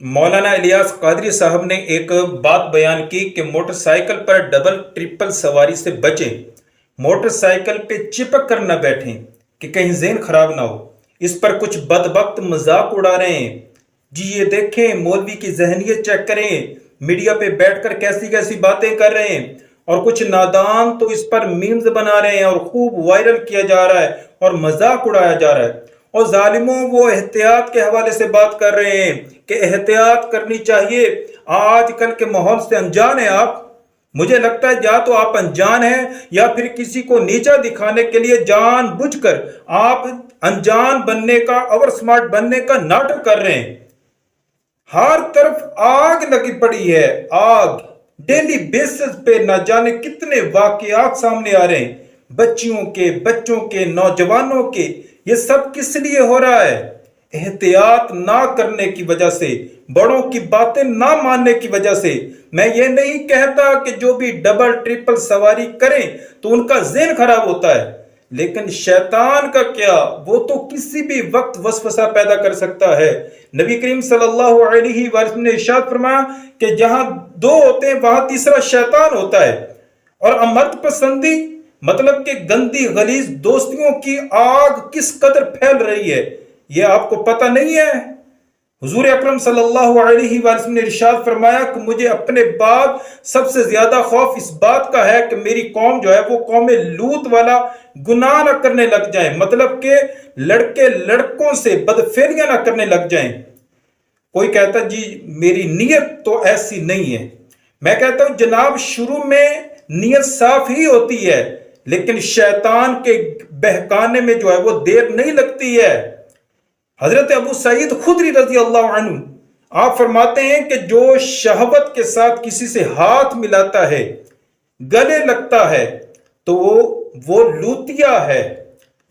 मौलाना इलियास कादरी साहब ने एक बात बयान की कि मोटरसाइकिल पर डबल ट्रिपल सवारी से बचें, मोटरसाइकिल पे चिपक कर न बैठें कि कहीं ज़हन खराब ना हो। इस पर कुछ बदबख्त मजाक उड़ा रहे हैं। जी ये देखें, मौलवी की जहनियत चेक करें, मीडिया पे बैठकर कैसी कैसी बातें कर रहे हैं, और कुछ नादान तो इस पर मीम्स बना रहे हैं और खूब वायरल किया जा रहा है और मजाक उड़ाया जा रहा है। और जालिमों, वो एहतियात के हवाले से बात कर रहे हैं कि एहतियात करनी चाहिए। आजकल के माहौल से अनजान है आप। मुझे लगता है या तो आप अनजान हैं या फिर किसी को नीचा दिखाने के लिए जानबूझकर आप अनजान बनने का, ओवर स्मार्ट बनने का नाटक कर रहे हैं। हर तरफ आग लगी पड़ी है, आग। डेली बेसिस पे न जाने कितने वाकयात सामने आ रहे हैं, बच्चों के, नौजवानों के। ये सब किस लिए हो रहा है? एहतियात ना करने की वजह से, बड़ों की बातें ना मानने की वजह से। मैं ये नहीं कहता कि जो भी डबल ट्रिपल सवारी करें तो उनका ज़हन खराब होता है, लेकिन शैतान का क्या, वो तो किसी भी वक्त वसवसा पैदा कर सकता है। नबी करीम सल्लल्लाहु अलैहि वसल्लम ने इरशाद फरमाया कि जहां दो होते हैं वहां तीसरा शैतान होता है। और अमर्द पसंदी मतलब कि गंदी गलीज दोस्तियों की आग किस कदर फैल रही है, यह आपको पता नहीं है। हुजूर अकरम सल्लल्लाहु अलैहि वसल्लम ने इरशाद फरमाया कि मुझे अपने बाद सबसे ज्यादा खौफ इस बात का है कि मेरी कौम जो है वो कौम लूत वाला गुनाह न करने लग जाए, मतलब कि लड़के लड़कों से बदफेलियां न करने लग जाएं। कोई कहता जी मेरी नीयत तो ऐसी नहीं है। मैं कहता हूं जनाब, शुरू में नीयत साफ ही होती है, लेकिन शैतान के बहकाने में जो है वो देर नहीं लगती है। हजरत अबू सईद खुदरी रजी अल्लाह अन्हु आप फरमाते हैं कि जो शहवत के साथ किसी से हाथ मिलाता है, गले लगता है, तो वो लूतिया है,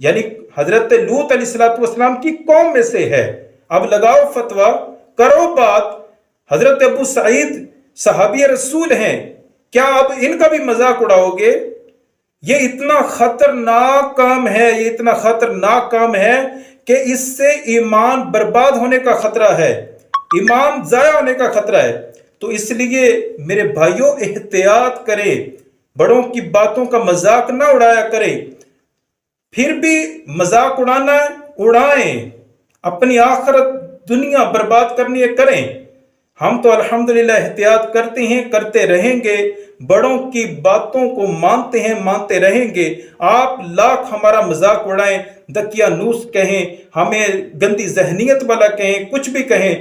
यानी हजरत लूत अलैहिस्सलाम की कौम में से है। अब लगाओ फतवा, करो बात। हजरत अबू सईद सहाबी रसूल हैं, क्या अब इनका भी मजाक उड़ाओगे? ये इतना खतरनाक काम है, ये इतना खतरनाक काम है कि इससे ईमान बर्बाद होने का खतरा है, ईमान जाया होने का खतरा है। तो इसलिए मेरे भाइयों, एहतियात करें, बड़ों की बातों का मजाक ना उड़ाया करें। फिर भी मजाक उड़ाना उड़ाएं, अपनी आखिरत दुनिया बर्बाद करनी है करें। हम तो अल्हम्दुलिल्लाह एहतियात करते हैं, करते रहेंगे, बड़ों की बातों को मानते हैं, मानते रहेंगे। आप लाख हमारा मजाक उड़ाएं, दकियानूस कहें, हमें गंदी जहनियत वाला कहें, कुछ भी कहें,